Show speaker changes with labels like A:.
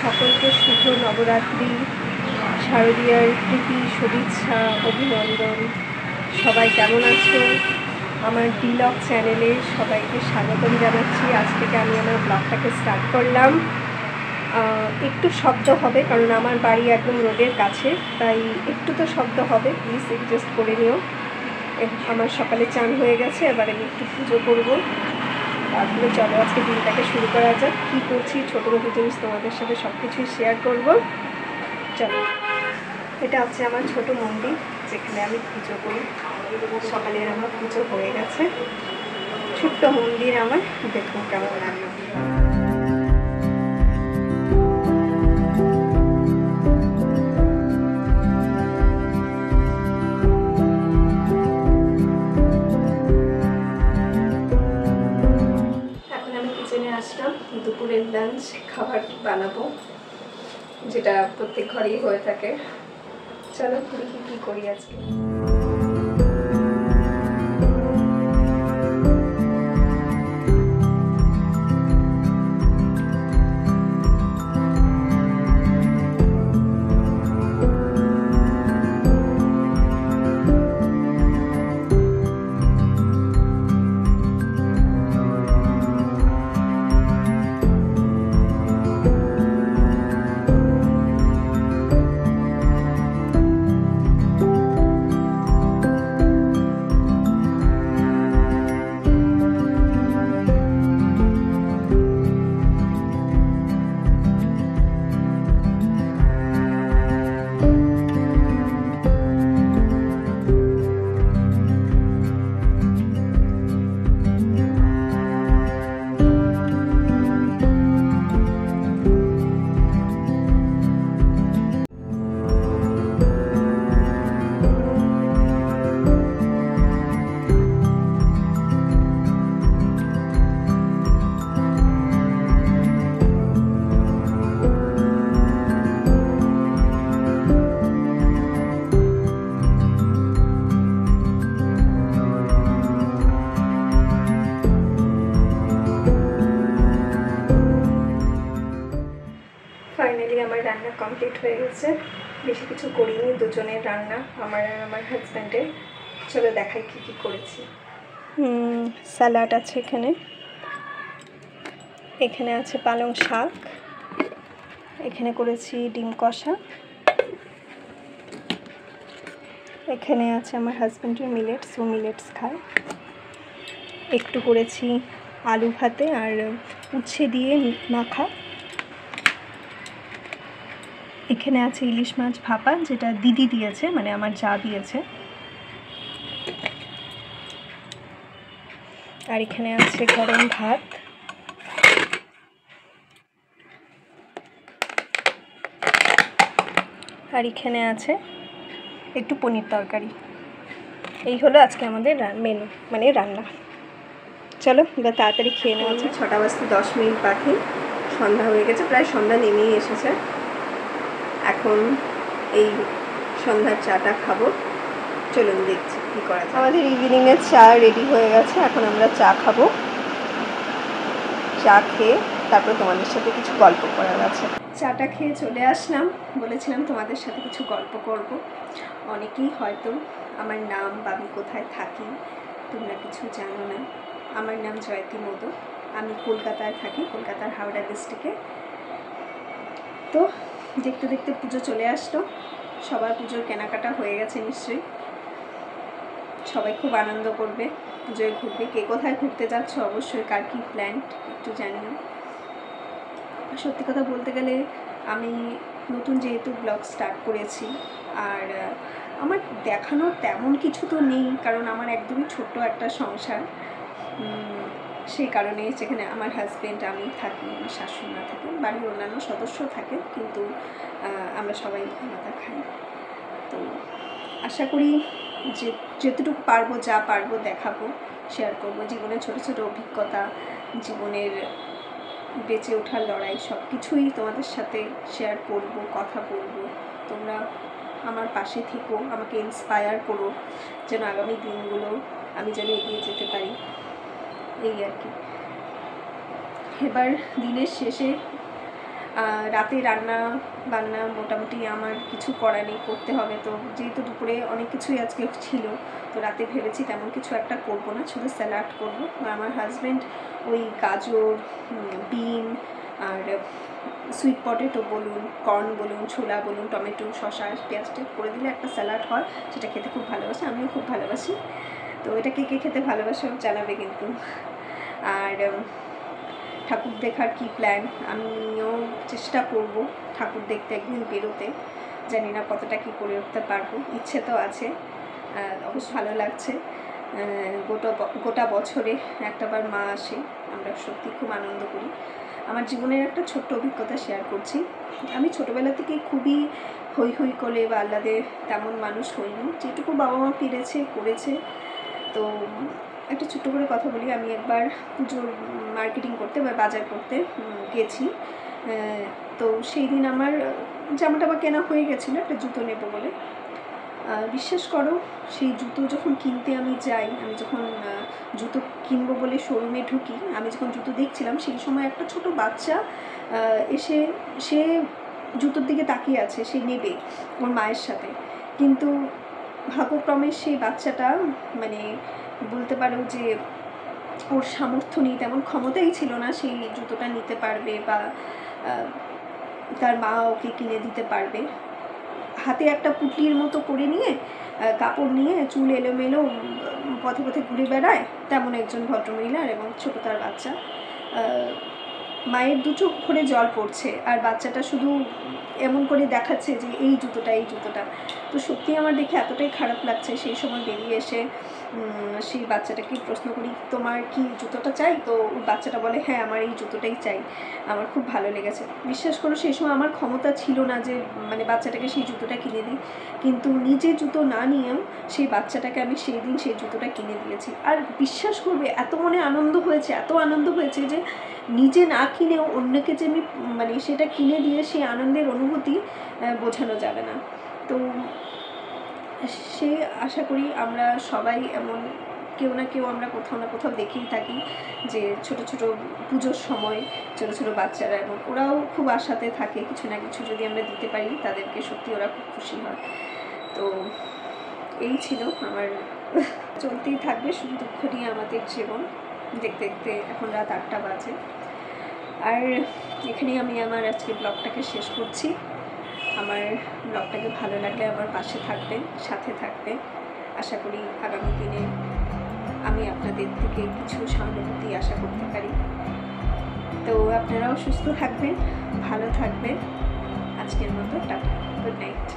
A: সকলকে শুভ নবরাত্রি, শারদীয়ার প্রীতি শুভেচ্ছা অভিনন্দন। সবাই কেমন আছো? আমার ব্লগ চ্যানেলে সবাইকে স্বাগতম জানাচ্ছি। আজ থেকে আমি আমার ব্লগটাকে স্টার্ট করলাম। একটু শব্দ হবে কারণ আমার বাড়ি একদম রোডের কাছে, তাই একটু তো শব্দ হবে, প্লিজ অ্যাডজাস্ট করে নিও। আমার সকালে চান হয়ে গেছে, এবার আমি একটু পুজো করবো। তারপরে চলো আজকে দিনটাকে শুরু করা যাক। কী করছি ছোটো মোটো জিনিস তোমাদের সাথে সব কিছুই শেয়ার করবো। চলো, এটা হচ্ছে আমার ছোট মন্দির যেখানে আমি পুজো করি। সকালের আমার পুজো হয়ে গেছে, ছোট্ট মন্দির আমার। দেখুন কেমন লাগলো। আসলাম দুপুরের লাঞ্চ খাবার বানাবো, যেটা প্রত্যেক ঘরেই হয়ে থাকে। চলো দেখি কি করি আজকে। ফাইনালি আমার রান্না কমপ্লিট হয়ে গেছে। বেশি কিছু করিনি, দুজনের রান্না, আমার আর আমার হাজব্যান্ডের। চলো দেখাই কি কি করেছি। স্যালাড আছে এখানে, এখানে আছে পালং শাক, এখানে করেছি ডিম কষা, এখানে আছে আমার হাজব্যান্ডের মিলেটস, ও মিলেটস খায়। একটু করেছি আলু ভাতে আর উচ্ছে দিয়ে মাখা। এখানে আছে ইলিশ মাছ ভাপা, যেটা দিদি দিয়েছে, মানে আমার যা দিয়েছে। আর এখানে আছে গরম ভাত। আর এখানে আছে একটু পনির তরকারি। এই হলো আজকে আমাদের মেনু, মানে রান্না। চলো এবার তাড়াতাড়ি খেয়ে নেওয়া আছে। 6টা বাজতে 10 মিনিট বাকি, সন্ধ্যা হয়ে গেছে, প্রায় সন্ধ্যা নেমেই এসেছে। এখন এই সন্ধ্যার চাটা খাবো। চলুন দেখছি কী করা যায়। আমাদের ইভিনিংয়ের চা রেডি হয়ে গেছে, এখন আমরা চা খাবো। চা খেয়ে তারপর তোমাদের সাথে কিছু গল্প করার আছে। চাটা খেয়ে চলে আসলাম, বলেছিলাম তোমাদের সাথে কিছু গল্প করব। অনেকেই হয়তো আমার নাম বা আমি কোথায় থাকি তোমরা কিছু জানো না। আমার নাম জয়তী মোদক, আমি কলকাতায় থাকি, কলকাতার হাওড়া ডিস্ট্রিক্টে। তো দেখতে দেখতে পুজো চলে আসলো, সবার পুজোর কেনাকাটা হয়ে গেছে নিশ্চয়ই। সবাই খুব আনন্দ করবে, পুজোয় ঘুরবে। কে কোথায় ঘুরতে যাচ্ছ অবশ্যই, কার কী প্ল্যান একটু জানিও। সত্যি কথা বলতে গেলে আমি নতুন যেহেতু ব্লগ স্টার্ট করেছি, আর আমার দেখানোর তেমন কিছু তো নেই, কারণ আমার একদমই ছোট্ট একটা সংসার। সেই কারণে যেখানে আমার হাজব্যান্ড, আমি থাকি, আমার শাশুড়ি থাকে, বাড়ির অন্যান্য সদস্য থাকে, কিন্তু আমরা সবাই আলাদা খাই। তো আশা করি যে যতটুকু পারবো, যা পারবো দেখাবো, শেয়ার করবো। জীবনের ছোট ছোট অভিজ্ঞতা, জীবনের বেঁচে ওঠার লড়াই, সব কিছুই তোমাদের সাথে শেয়ার করব, কথা বলবো। তোমরা আমার পাশে থেকো, আমাকে ইন্সপায়ার করো, যেন আগামী দিনগুলো আমি যেন এগিয়ে যেতে পারি, এই আর কি। এবার দিনের শেষে রাতে রান্না বান্না মোটামুটি আমার কিছু করা নেই, করতে হবে। তো যেহেতু দুপুরে অনেক কিছুই আজকে ছিল, তো রাতে ভেবেছি তেমন কিছু একটা করবো না, শুধু স্যালাড করবো। আমার হাজব্যান্ড ওই গাজর, বিন আর সুইট পটেটো বলুন, কর্ন বলুন, ছোলা বলুন, টমেটো, শসা, পেঁয়াজ টেপ করে দিলে একটা স্যালাড হয়, সেটা খেতে খুব ভালোবাসে, আমিও খুব ভালোবাসি। তো এটা কে কে খেতে ভালোবাসে জানাবে কিন্তু। আর ঠাকুর দেখার কি প্ল্যান, আমিও চেষ্টা করব ঠাকুর দেখতে একদিন বেরোতে, জানি না কতটা কি করে উঠতে পারবো, ইচ্ছে তো আছে। অবশ্য ভালো লাগছে, গোটা বছরে একটাবার মা আসে, আমরা সত্যি খুব আনন্দ করি। আমার জীবনের একটা ছোট্ট অভিজ্ঞতা শেয়ার করছি। আমি ছোটোবেলা থেকে খুবই হই হই করে বা আহ্লাদে তেমন মানুষ হইনি, যেটুকু বাবা মা পেরেছে করেছে। তো একটা ছোট্ট করে কথা বলি, আমি একবার পুজোর মার্কেটিং করতে বা বাজার করতে গেছি। তো সেই দিন আমার জামা টামা কেনা হয়ে গেছিলো, একটা জুতো নেবো বলে। বিশ্বাস করো, সেই জুতো যখন কিনতে আমি যাই, আমি যখন জুতো কিনবো বলে শোরুমে ঢুকি, আমি যখন জুতো দেখছিলাম সেই সময় একটা ছোট বাচ্চা এসে সে জুতোর দিকে তাকিয়ে আছে, সে নেবে ওর মায়ের সাথে। কিন্তু ভাগ্যক্রমে সেই বাচ্চাটা মানে বলতে পারো যে ওর সামর্থ্য নেই, তেমন ক্ষমতাই ছিল না সেই জুতোটা নিতে পারবে বা তার মা ওকে কিনে দিতে পারবে। হাতে একটা পুটলির মতো করে নিয়ে, কাপড় নিয়ে, চুল এলোমেলো পথে পথে ঘুরে বেড়ায় তেমন একজন ভদ্রমহিলার, এবং ছোটো তার বাচ্চা। মায়ের দু চোখ ভরে জল পড়ছে, আর বাচ্চাটা শুধু এমন করে দেখাচ্ছে যে এই জুতোটা, এই জুতোটা। তো সত্যি আমার দেখে এতটাই খারাপ লাগছে। সেই সময় বেরিয়ে এসে সেই বাচ্চাটাকে প্রশ্ন করি, তোমার কি জুতোটা চাই? তো বাচ্চাটা বলে, হ্যাঁ আমার এই জুতোটাই চাই। আমার খুব ভালো লেগেছে। বিশ্বাস করো, সেই সময় আমার ক্ষমতা ছিল না যে মানে বাচ্চাটাকে সেই জুতোটা কিনে দিই, কিন্তু নিজে জুতো না নিয়েও সেই বাচ্চাটাকে আমি সেই দিন সেই জুতোটা কিনে দিয়েছি। আর বিশ্বাস করবে, এত মনে আনন্দ হয়েছে, এত আনন্দ হয়েছে যে নিজে না কিনেও অন্যকে যে আমি মানে সেটা কিনে দিয়ে সেই আনন্দের অনুভূতি বোঝানো যাবে না। তো সে আশা করি আমরা সবাই এমন কেউ না কেউ আমরা কোথাও না কোথাও দেখেই থাকি যে ছোট ছোট পুজোর সময় ছোট ছোট বাচ্চারা, এবং ওরাও খুব আশাতে থাকে কিছু না কিছু যদি আমরা দিতে পারি তাদেরকে, সত্যি ওরা খুব খুশি হয়। তো এই ছিল আমার, চলতেই থাকবে শুধু দুঃখ নিয়ে আমাদের জীবন। দেখতে দেখতে এখন রাত 8টা বাজে। আর এখানেই আমি আমার আজকে ব্লগটাকে শেষ করছি। আমার ব্লগটাকে ভালো লাগলে আমার পাশে থাকবেন, সাথে থাকবেন। আশা করি আগামী দিনে আমি আপনাদের থেকে কিছু সহানুভূতি আশা করতে পারি। তো আপনারাও সুস্থ থাকবেন, ভালো থাকবেন। আজকের মতো টাটা, গুড নাইট।